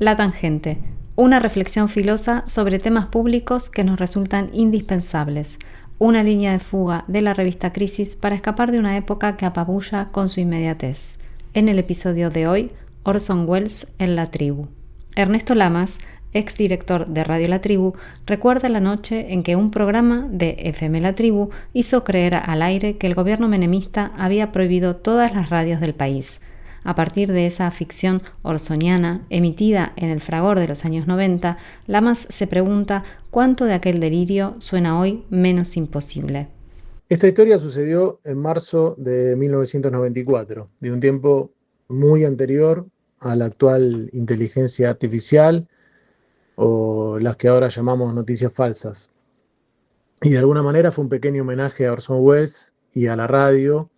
La Tangente, una reflexión filosa sobre temas públicos que nos resultan indispensables, una línea de fuga de la revista Crisis para escapar de una época que apabulla con su inmediatez. En el episodio de hoy, Orson Welles en La Tribu. Ernesto Lamas, exdirector de Radio La Tribu, recuerda la noche en que un programa de FM La Tribu hizo creer al aire que el gobierno menemista había prohibido todas las radios del país. A partir de esa ficción orsoniana, emitida en el fragor de los años 90, Lamas se pregunta cuánto de aquel delirio suena hoy menos imposible. Esta historia sucedió en marzo de 1994, de un tiempo muy anterior a la actual inteligencia artificial o las que ahora llamamos noticias falsas. Y de alguna manera fue un pequeño homenaje a Orson Welles y a la radio,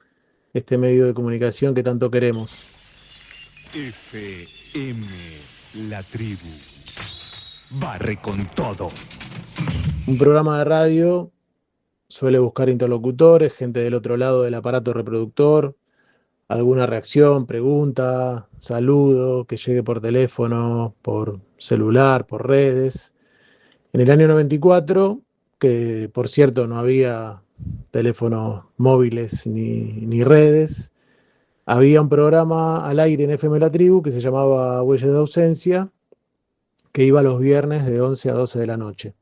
este medio de comunicación que tanto queremos. FM La Tribu. Barre con todo. Un programa de radio suele buscar interlocutores, gente del otro lado del aparato reproductor, alguna reacción, pregunta, saludo, que llegue por teléfono, por celular, por redes. En el año 94, que por cierto no había teléfonos móviles ni redes, había un programa al aire en FM La Tribu que se llamaba Huellas de Ausencia, que iba los viernes de 11 a 12 de la noche.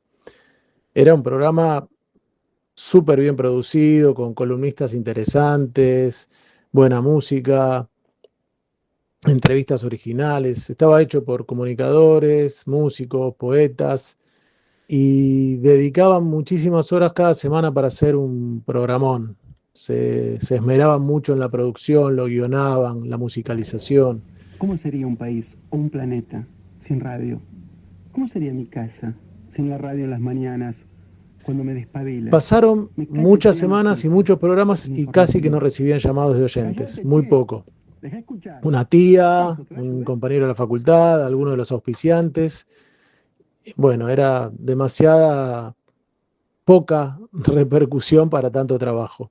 Era un programa súper bien producido, con columnistas interesantes, buena música, entrevistas originales. Estaba hecho por comunicadores, músicos, poetas, y dedicaban muchísimas horas cada semana para hacer un programón. Se esmeraban mucho en la producción, lo guionaban, la musicalización. ¿Cómo sería un país o un planeta sin radio? ¿Cómo sería mi casa sin la radio en las mañanas cuando me despabila? Pasaron muchas semanas y muchos programas y casi que no recibían llamados de oyentes, muy poco. Una tía, un compañero de la facultad, alguno de los auspiciantes. Bueno, era demasiada poca repercusión para tanto trabajo.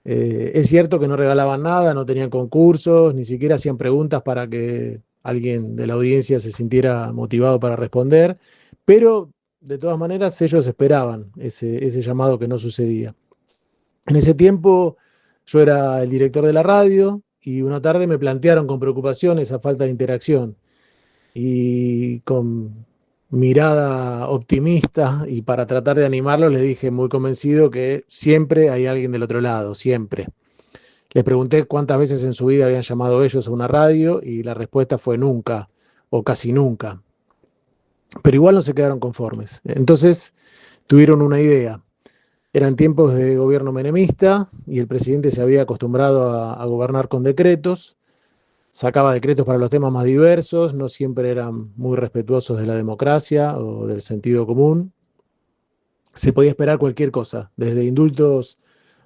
Es cierto que no regalaban nada, no tenían concursos, ni siquiera hacían preguntas para que alguien de la audiencia se sintiera motivado para responder, pero de todas maneras ellos esperaban ese llamado que no sucedía. En ese tiempo yo era el director de la radio y una tarde me plantearon con preocupación esa falta de interacción y con mirada optimista y para tratar de animarlos les dije muy convencido que siempre hay alguien del otro lado, siempre. Les pregunté cuántas veces en su vida habían llamado ellos a una radio y la respuesta fue nunca o casi nunca. Pero igual no se quedaron conformes. Entonces tuvieron una idea. Eran tiempos de gobierno menemista y el presidente se había acostumbrado a gobernar con decretos. Sacaba decretos para los temas más diversos, no siempre eran muy respetuosos de la democracia o del sentido común. Se podía esperar cualquier cosa, desde indultos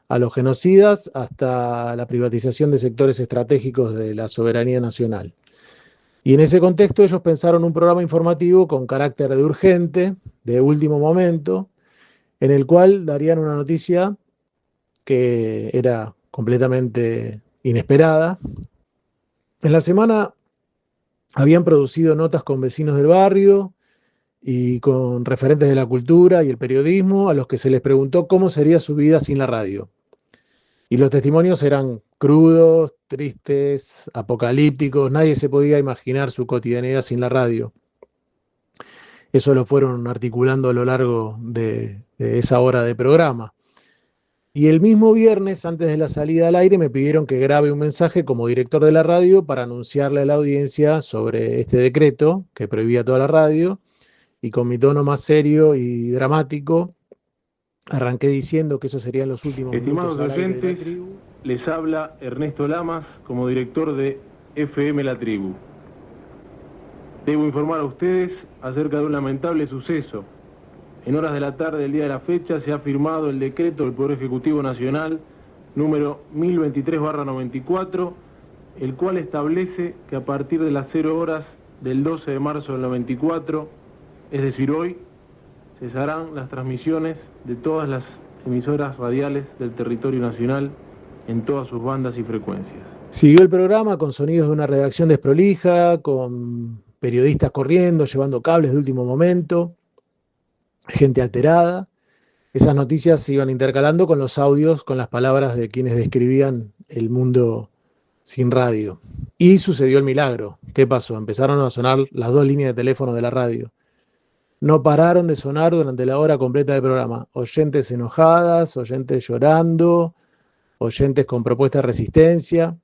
a los genocidas hasta la privatización de sectores estratégicos de la soberanía nacional. Y en ese contexto ellos pensaron un programa informativo con carácter de urgente, de último momento, en el cual darían una noticia que era completamente inesperada. En la semana habían producido notas con vecinos del barrio y con referentes de la cultura y el periodismo a los que se les preguntó cómo sería su vida sin la radio. Y los testimonios eran crudos, tristes, apocalípticos, nadie se podía imaginar su cotidianidad sin la radio. Eso lo fueron articulando a lo largo de esa hora de programa. Y el mismo viernes, antes de la salida al aire, me pidieron que grabe un mensaje como director de la radio para anunciarle a la audiencia sobre este decreto que prohibía toda la radio. Y con mi tono más serio y dramático, arranqué diciendo que esos serían los últimos Estimados minutos al aire de La oyentes, Tribu. les habla Ernesto Lamas como director de FM La Tribu. Debo informar a ustedes acerca de un lamentable suceso. En horas de la tarde del día de la fecha se ha firmado el decreto del Poder Ejecutivo Nacional número 1023/94, el cual establece que a partir de las 0 horas del 12 de marzo del 94, es decir hoy, cesarán las transmisiones de todas las emisoras radiales del territorio nacional en todas sus bandas y frecuencias. Siguió el programa con sonidos de una redacción desprolija, con periodistas corriendo, llevando cables de último momento, gente alterada. Esas noticias se iban intercalando con los audios, con las palabras de quienes describían el mundo sin radio. Y sucedió el milagro. ¿Qué pasó? Empezaron a sonar las 2 líneas de teléfono de la radio. No pararon de sonar durante la hora completa del programa. Oyentes enojadas, oyentes llorando, oyentes con propuesta de resistencia.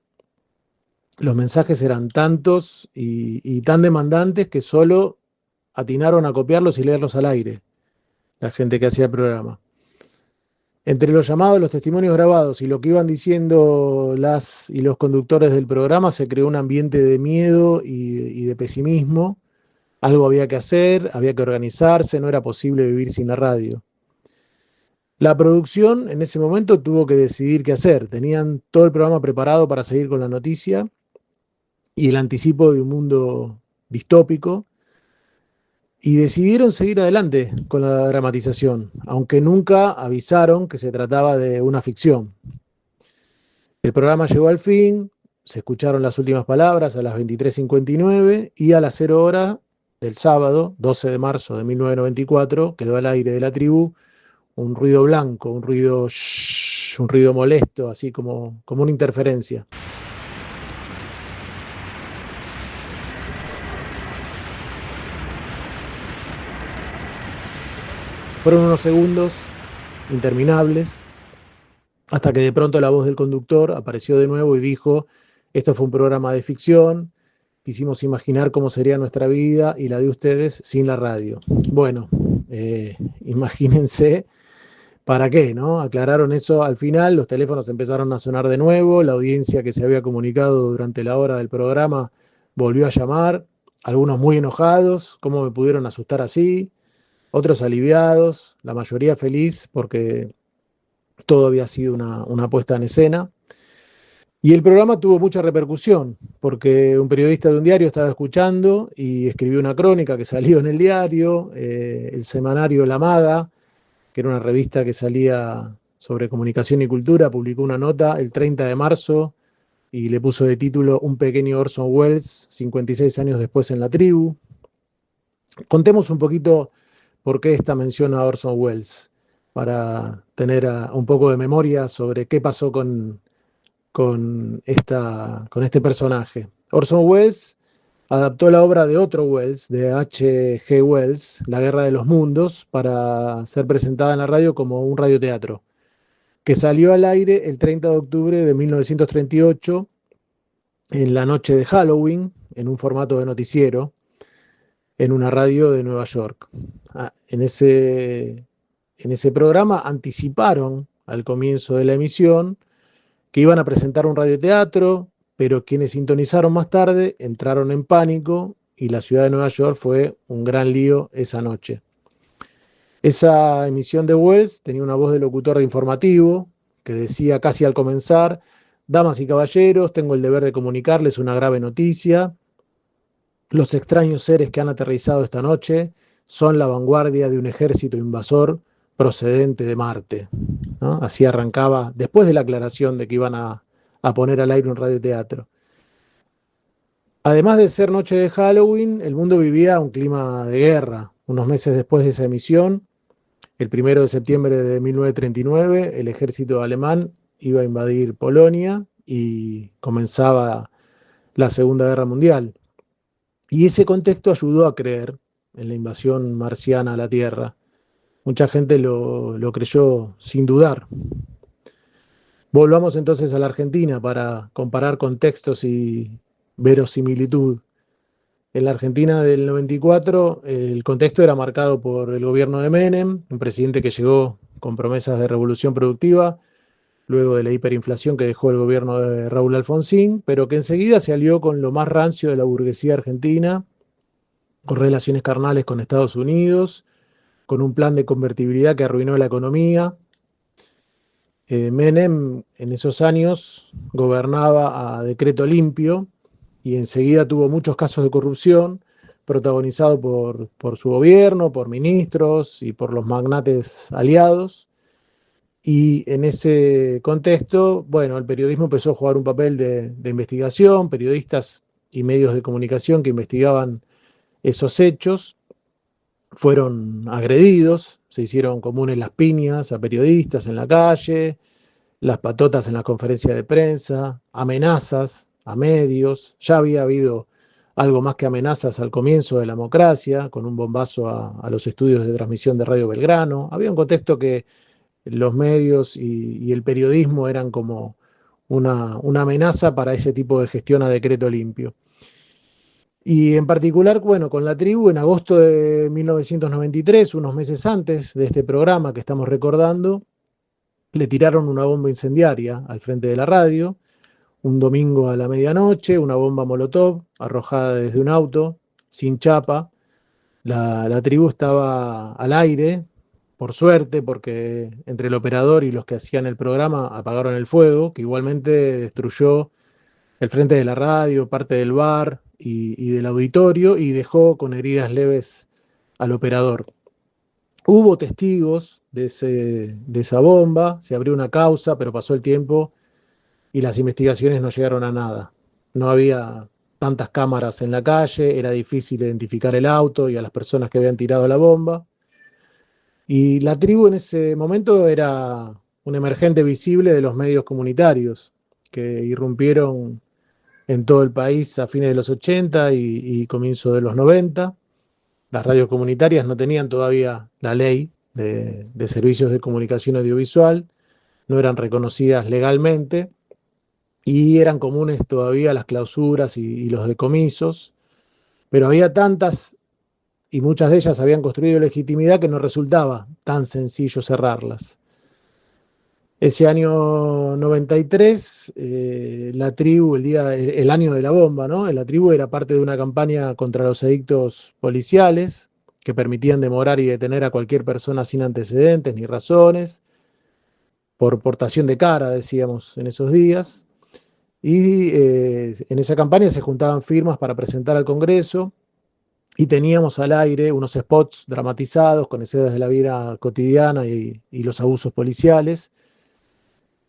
Los mensajes eran tantos y tan demandantes que solo atinaron a copiarlos y leerlos al aire, la gente que hacía el programa. Entre los llamados, los testimonios grabados y lo que iban diciendo las y los conductores del programa, se creó un ambiente de miedo y de pesimismo. Algo había que hacer, había que organizarse, no era posible vivir sin la radio. La producción en ese momento tuvo que decidir qué hacer. Tenían todo el programa preparado para seguir con la noticia y el anticipo de un mundo distópico, y decidieron seguir adelante con la dramatización, aunque nunca avisaron que se trataba de una ficción. El programa llegó al fin, se escucharon las últimas palabras a las 23:59 y a las 0 horas del sábado, 12 de marzo de 1994, quedó al aire de La Tribu un ruido blanco, un ruido molesto, así como una interferencia. Fueron unos segundos interminables, hasta que de pronto la voz del conductor apareció de nuevo y dijo: esto fue un programa de ficción, quisimos imaginar cómo sería nuestra vida y la de ustedes sin la radio. Bueno, imagínense para qué, ¿no? Aclararon eso al final, los teléfonos empezaron a sonar de nuevo, la audiencia que se había comunicado durante la hora del programa volvió a llamar, algunos muy enojados, ¿cómo me pudieron asustar así? Otros aliviados, la mayoría feliz porque todo había sido una puesta en escena. Y el programa tuvo mucha repercusión, porque un periodista de un diario estaba escuchando y escribió una crónica que salió en el diario, el semanario La Maga, que era una revista que salía sobre comunicación y cultura, publicó una nota el 30 de marzo y le puso de título Un pequeño Orson Welles, 56 años después en La Tribu. Contemos un poquito por qué esta mención a Orson Welles, para tener un poco de memoria sobre qué pasó con este personaje. Orson Welles adaptó la obra de otro Wells, de H.G. Wells, La Guerra de los Mundos, para ser presentada en la radio como un radioteatro, que salió al aire el 30 de octubre de 1938, en la noche de Halloween, en un formato de noticiero, en una radio de Nueva York. En ese programa anticiparon al comienzo de la emisión que iban a presentar un radioteatro, pero quienes sintonizaron más tarde entraron en pánico y la ciudad de Nueva York fue un gran lío esa noche. Esa emisión de Wells tenía una voz de locutor de informativo que decía casi al comenzar: damas y caballeros, tengo el deber de comunicarles una grave noticia. Los extraños seres que han aterrizado esta noche son la vanguardia de un ejército invasor procedente de Marte, ¿no? Así arrancaba, después de la aclaración de que iban a poner al aire un radioteatro. Además de ser noche de Halloween, el mundo vivía un clima de guerra. Unos meses después de esa emisión, el 1 de septiembre de 1939, el ejército alemán iba a invadir Polonia y comenzaba la Segunda Guerra Mundial. Y ese contexto ayudó a creer en la invasión marciana a la Tierra. Mucha gente lo creyó sin dudar. Volvamos entonces a la Argentina para comparar contextos y verosimilitud. En la Argentina del 94, el contexto era marcado por el gobierno de Menem, un presidente que llegó con promesas de revolución productiva, luego de la hiperinflación que dejó el gobierno de Raúl Alfonsín, pero que enseguida se alió con lo más rancio de la burguesía argentina, con relaciones carnales con Estados Unidos, con un plan de convertibilidad que arruinó la economía. Menem en esos años gobernaba a decreto limpio y enseguida tuvo muchos casos de corrupción, protagonizados por su gobierno, por ministros y por los magnates aliados. Y en ese contexto, bueno, el periodismo empezó a jugar un papel de investigación, periodistas y medios de comunicación que investigaban esos hechos, fueron agredidos, se hicieron comunes las piñas a periodistas en la calle, las patotas en las conferencias de prensa, amenazas a medios. Ya había habido algo más que amenazas al comienzo de la democracia, con un bombazo a los estudios de transmisión de Radio Belgrano. Había un contexto que los medios y el periodismo eran como una amenaza para ese tipo de gestión a decreto limpio. Y en particular, bueno, con La Tribu, en agosto de 1993, unos meses antes de este programa que estamos recordando, le tiraron una bomba incendiaria al frente de la radio, un domingo a la medianoche, una bomba molotov arrojada desde un auto, sin chapa. La Tribu estaba al aire, por suerte, porque entre el operador y los que hacían el programa apagaron el fuego, que igualmente destruyó el frente de la radio, parte del bar y del auditorio, y dejó con heridas leves al operador. Hubo testigos de esa bomba, se abrió una causa, pero pasó el tiempo y las investigaciones no llegaron a nada. No había tantas cámaras en la calle, era difícil identificar el auto y a las personas que habían tirado la bomba. Y La Tribu en ese momento era un emergente visible de los medios comunitarios que irrumpieron en todo el país a fines de los 80 y comienzo de los 90. Las radios comunitarias no tenían todavía la ley de servicios de comunicación audiovisual, no eran reconocidas legalmente y eran comunes todavía las clausuras y los decomisos, pero había tantas y muchas de ellas habían construido legitimidad que no resultaba tan sencillo cerrarlas. Ese año 93, La Tribu, el año de la bomba, ¿no? La Tribu era parte de una campaña contra los edictos policiales que permitían demorar y detener a cualquier persona sin antecedentes ni razones, por portación de cara, decíamos, en esos días. Y en esa campaña se juntaban firmas para presentar al Congreso y teníamos al aire unos spots dramatizados con escenas de la vida cotidiana y los abusos policiales.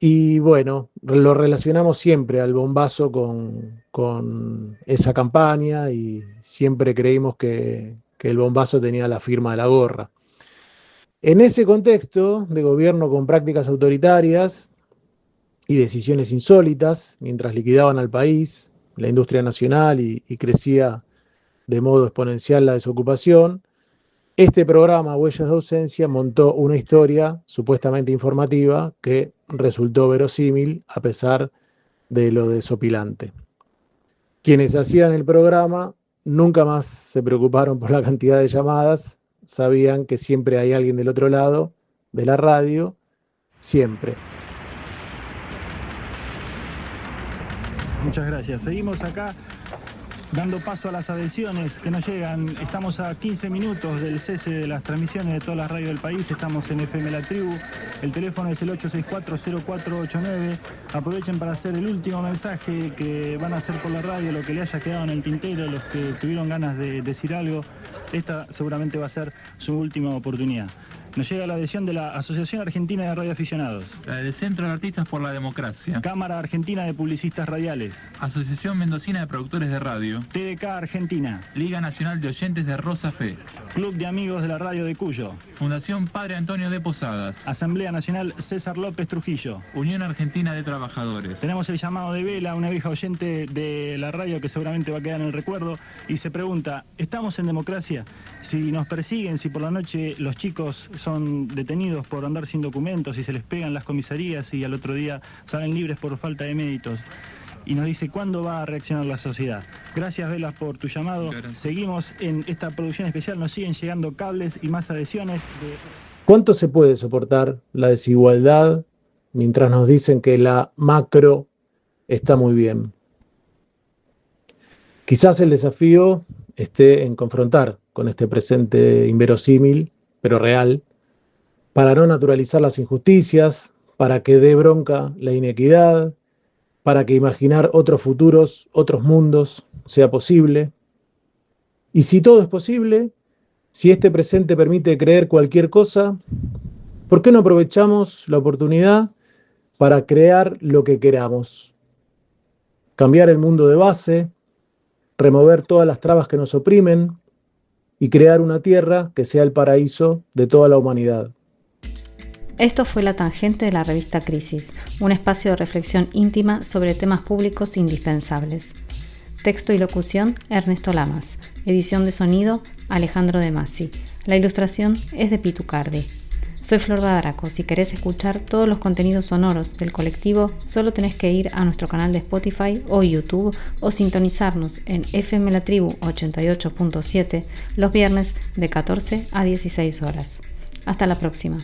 Y bueno, lo relacionamos siempre al bombazo con esa campaña y siempre creímos que el bombazo tenía la firma de la gorra. En ese contexto de gobierno con prácticas autoritarias y decisiones insólitas, mientras liquidaban al país, la industria nacional y crecía de modo exponencial la desocupación, este programa, Huellas de Ausencia, montó una historia supuestamente informativa que resultó verosímil a pesar de lo desopilante. Quienes hacían el programa nunca más se preocuparon por la cantidad de llamadas, sabían que siempre hay alguien del otro lado de la radio, siempre. Muchas gracias. Seguimos acá dando paso a las adhesiones que nos llegan. Estamos a 15 minutos del cese de las transmisiones de todas las radios del país. Estamos en FM La Tribu. El teléfono es el 864-0489. Aprovechen para hacer el último mensaje que van a hacer por la radio, lo que le haya quedado en el tintero, los que tuvieron ganas de decir algo. Esta seguramente va a ser su última oportunidad. Nos llega la adhesión de la Asociación Argentina de Radioaficionados, la del Centro de Artistas por la Democracia, Cámara Argentina de Publicistas Radiales, Asociación Mendocina de Productores de Radio, TDK Argentina, Liga Nacional de Oyentes de Rosa Fe, Club de Amigos de la Radio de Cuyo, Fundación Padre Antonio de Posadas, Asamblea Nacional César López Trujillo, Unión Argentina de Trabajadores. Tenemos el llamado de Vela, una vieja oyente de la radio que seguramente va a quedar en el recuerdo, y se pregunta, ¿estamos en democracia? Si nos persiguen, si por la noche los chicos son detenidos por andar sin documentos y se les pegan las comisarías y al otro día salen libres por falta de méritos. Y nos dice, ¿cuándo va a reaccionar la sociedad? Gracias, Velas, por tu llamado. Seguimos en esta producción especial, nos siguen llegando cables y más adhesiones. ¿Cuánto se puede soportar la desigualdad mientras nos dicen que la macro está muy bien? Quizás el desafío esté en confrontar con este presente inverosímil, pero real, para no naturalizar las injusticias, para que dé bronca la inequidad, para que imaginar otros futuros, otros mundos, sea posible. Y si todo es posible, si este presente permite creer cualquier cosa, ¿por qué no aprovechamos la oportunidad para crear lo que queramos? Cambiar el mundo de base, remover todas las trabas que nos oprimen, y crear una tierra que sea el paraíso de toda la humanidad. Esto fue La Tangente de la revista Crisis, un espacio de reflexión íntima sobre temas públicos indispensables. Texto y locución, Ernesto Lamas. Edición de sonido, Alejandro De Masi. La ilustración es de Pitu Cardi. Soy Flor Badaraco. Si querés escuchar todos los contenidos sonoros del colectivo, solo tenés que ir a nuestro canal de Spotify o YouTube o sintonizarnos en FM La Tribu 88.7 los viernes de 14 a 16 horas. Hasta la próxima.